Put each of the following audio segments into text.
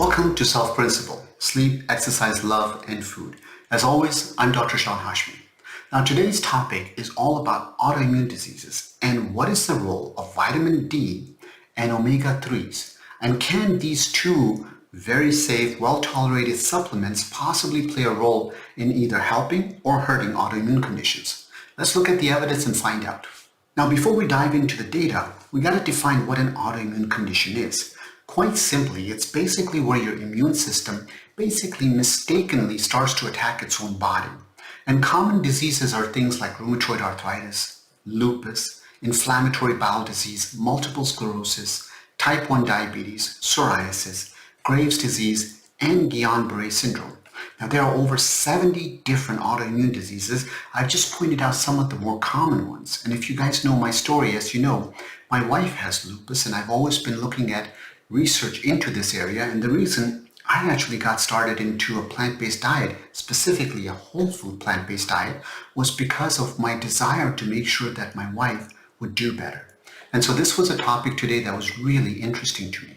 Welcome to Self Principle, Sleep, Exercise, Love, and Food. As always, I'm Dr. Sean Hashmi. Now today's topic is all about autoimmune diseases and what is the role of vitamin D and omega-3s, and can these two very safe, well-tolerated supplements possibly play a role in either helping or hurting autoimmune conditions? Let's look at the evidence and find out. Now before we dive into the data, we got to define what an autoimmune condition is. Quite simply, it's basically where your immune system basically mistakenly starts to attack its own body. And common diseases are things like rheumatoid arthritis, lupus, inflammatory bowel disease, multiple sclerosis, type 1 diabetes, psoriasis, Graves' disease, and Guillain-Barré syndrome. Now there are over 70 different autoimmune diseases. I've just pointed out some of the more common ones. And if you guys know my story, as you know, my wife has lupus and I've always been looking at research into this area, and the reason I actually got started into a plant-based diet, specifically a whole food plant-based diet, was because of my desire to make sure that my wife would do better. And so this was a topic today that was really interesting to me.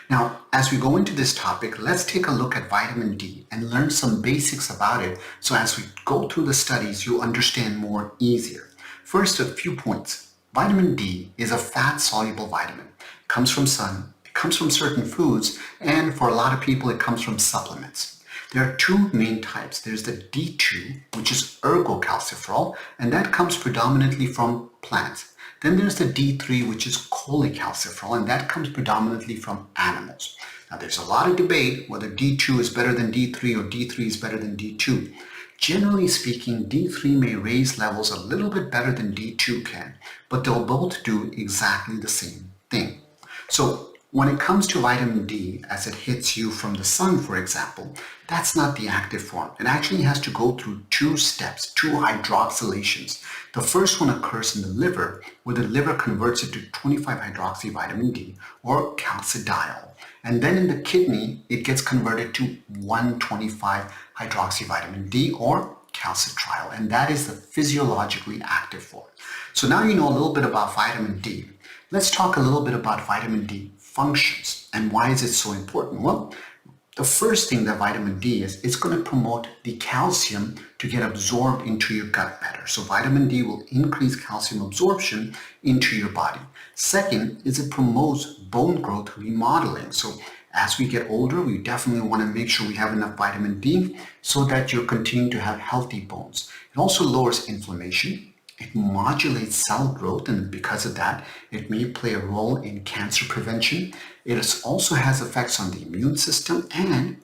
Now, as we go into this topic, let's take a look at vitamin D and learn some basics about it, so as we go through the studies, you'll understand more easier. First, a few points. Vitamin D is a fat-soluble vitamin. It comes from sun, comes from certain foods, and for a lot of people it comes from supplements. There are two main types. There's the D2, which is ergocalciferol, and that comes predominantly from plants. Then there's the D3, which is cholecalciferol, and that comes predominantly from animals. Now there's a lot of debate whether D2 is better than D3 or D3 is better than D2. Generally speaking, D3 may raise levels a little bit better than D2 can, but they'll both do exactly the same thing. So when it comes to vitamin D, as it hits you from the sun, for example, that's not the active form. It actually has to go through two steps, two hydroxylations. The first one occurs in the liver, where the liver converts it to 25-hydroxy vitamin D, or calcidiol. And then in the kidney, it gets converted to 125-hydroxy vitamin D, or calcitriol, and that is the physiologically active form. So now you know a little bit about vitamin D. Let's talk a little bit about vitamin D functions and why is it so important. Well, the first thing that vitamin D is, it's going to promote the calcium to get absorbed into your gut better. So vitamin D will increase calcium absorption into your body. Second is it promotes bone growth remodeling. So as we get older, we definitely want to make sure we have enough vitamin D so that you're continuing to have healthy bones. It also lowers inflammation. It modulates cell growth, and because of that, it may play a role in cancer prevention. It also has effects on the immune system, and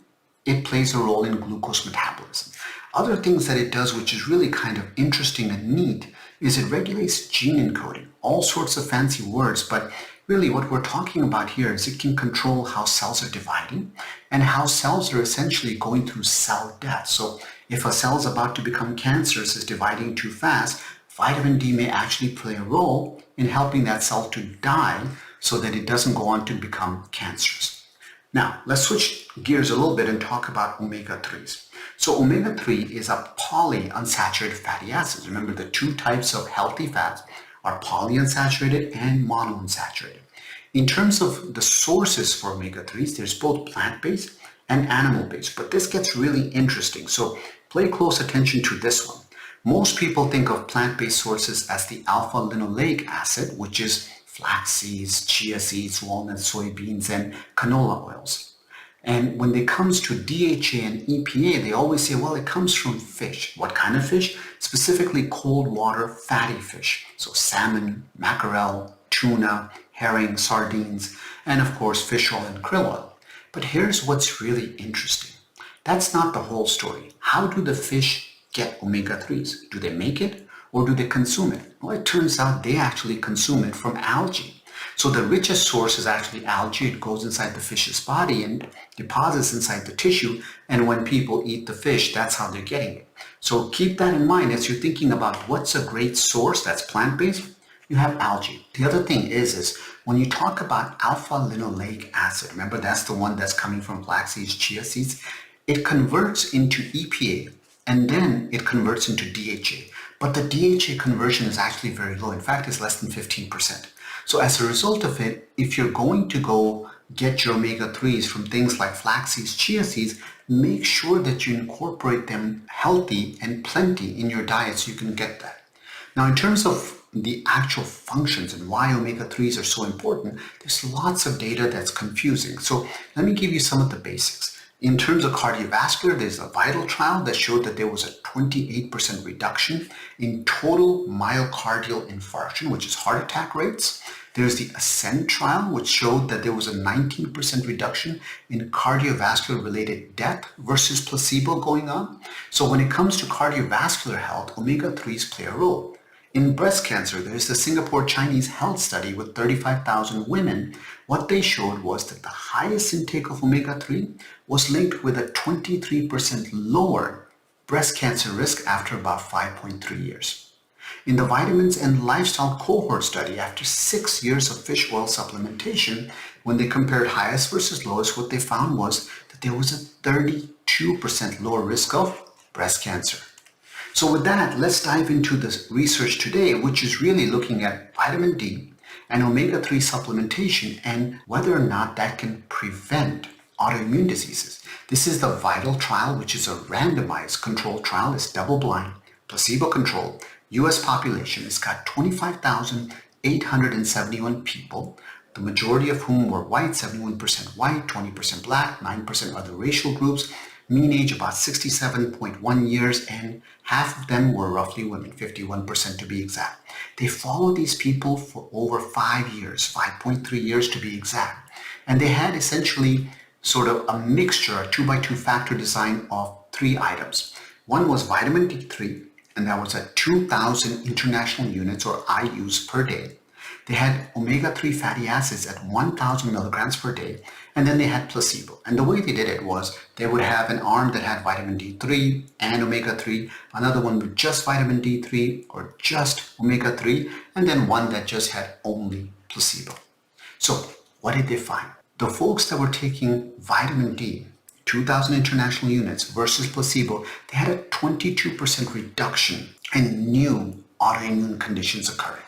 it plays a role in glucose metabolism. Other things that it does, which is really kind of interesting and neat, is it regulates gene encoding. All sorts of fancy words, but really what we're talking about here is it can control how cells are dividing and how cells are essentially going through cell death. So if a cell is about to become cancerous, is dividing too fast, vitamin D may actually play a role in helping that cell to die so that it doesn't go on to become cancerous. Now, let's switch gears a little bit and talk about omega-3s. So omega-3 is a polyunsaturated fatty acids. Remember, the two types of healthy fats are polyunsaturated and monounsaturated. In terms of the sources for omega-3s, there's both plant-based and animal-based, but this gets really interesting. So pay close attention to this one. Most people think of plant-based sources as the alpha-linoleic acid, which is flax seeds, chia seeds, walnuts, soybeans, and canola oils. And when it comes to DHA and EPA, they always say, well, it comes from fish. What kind of fish? Specifically cold water fatty fish. So salmon, mackerel, tuna, herring, sardines, and of course fish oil and krill oil. But here's what's really interesting. That's not the whole story. How do the fish get omega-3s? Do they make it or do they consume it? Well, it turns out they actually consume it from algae. So the richest source is actually algae. It goes inside the fish's body and deposits inside the tissue, and when people eat the fish, that's how they're getting it. So keep that in mind as you're thinking about what's a great source that's plant-based. You have algae. The other thing is when you talk about alpha-linoleic acid, remember that's the one that's coming from flax seeds, chia seeds, it converts into EPA, and then it converts into DHA. But the DHA conversion is actually very low. In fact, it's less than 15%. So as a result of it, if you're going to go get your omega-3s from things like flax seeds, chia seeds, make sure that you incorporate them healthy and plenty in your diet so you can get that. Now, in terms of the actual functions and why omega-3s are so important, there's lots of data that's confusing. So let me give you some of the basics. In terms of cardiovascular, there's a VITAL trial that showed that there was a 28% reduction in total myocardial infarction, which is heart attack rates. There's the ASCEND trial, which showed that there was a 19% reduction in cardiovascular related death versus placebo going on. So when it comes to cardiovascular health, omega-3s play a role. In breast cancer, there's the Singapore Chinese Health Study with 35,000 women. What they showed was that the highest intake of omega-3 was linked with a 23% lower breast cancer risk after about 5.3 years. In the vitamins and lifestyle cohort study, after 6 years of fish oil supplementation, when they compared highest versus lowest, what they found was that there was a 32% lower risk of breast cancer. So with that, let's dive into this research today, which is really looking at vitamin D and omega-3 supplementation and whether or not that can prevent autoimmune diseases. This is the VITAL trial, which is a randomized controlled trial. It's double-blind, placebo-controlled, U.S. population. It's got 25,871 people, the majority of whom were white, 71% white, 20% black, 9% other racial groups. Mean age about 67.1 years, and half of them were roughly women, 51% to be exact. They followed these people for over 5 years, 5.3 years to be exact. And they had essentially sort of a mixture, a 2x2 factor design of 3 items. One was vitamin D3, and that was at 2,000 international units or IUs per day. They had omega-3 fatty acids at 1,000 milligrams per day, and then they had placebo. And the way they did it was they would have an arm that had vitamin D3 and omega-3, another one with just vitamin D3 or just omega-3, and then one that just had only placebo. So what did they find? The folks that were taking vitamin D, 2,000 international units versus placebo, they had a 22% reduction in new autoimmune conditions occurring.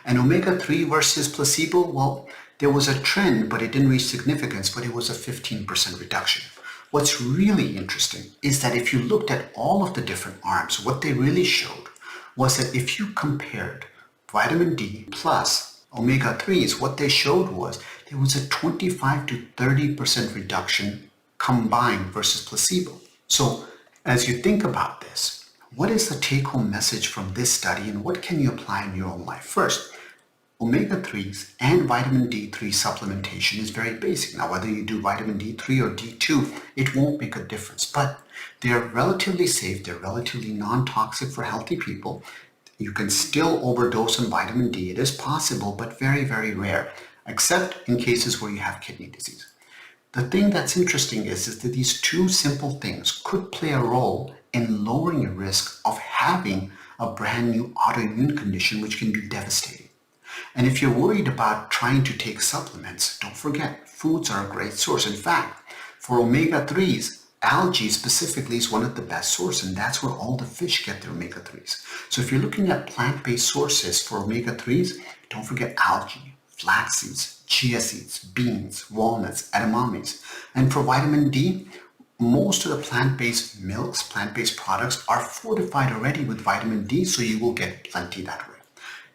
And omega-3 versus placebo, well, there was a trend, but it didn't reach significance, but it was a 15% reduction. What's really interesting is that if you looked at all of the different arms, what they really showed was that if you compared vitamin D plus omega-3s, what they showed was there was a 25 to 30% reduction combined versus placebo. So as you think about this, what is the take-home message from this study and what can you apply in your own life? First, omega-3s and vitamin D3 supplementation is very basic. Now, whether you do vitamin D3 or D2, it won't make a difference, but they're relatively safe. They're relatively non-toxic for healthy people. You can still overdose on vitamin D. It is possible, but very, very rare, except in cases where you have kidney disease. The thing that's interesting is that these two simple things could play a role in lowering your risk of having a brand new autoimmune condition, which can be devastating. And if you're worried about trying to take supplements, don't forget, foods are a great source. In fact, for omega-3s, algae specifically is one of the best sources, and that's where all the fish get their omega-3s. So if you're looking at plant-based sources for omega-3s, don't forget algae, flax seeds, chia seeds, beans, walnuts, edamames. And for vitamin D, most of the plant-based milks, plant-based products are fortified already with vitamin D, so you will get plenty that way.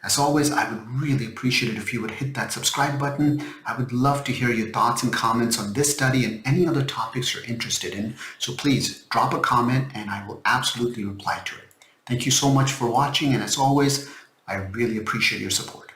As always, I would really appreciate it if you would hit that subscribe button. I would love to hear your thoughts and comments on this study and any other topics you're interested in. So please drop a comment and I will absolutely reply to it. Thank you so much for watching, and as always, I really appreciate your support.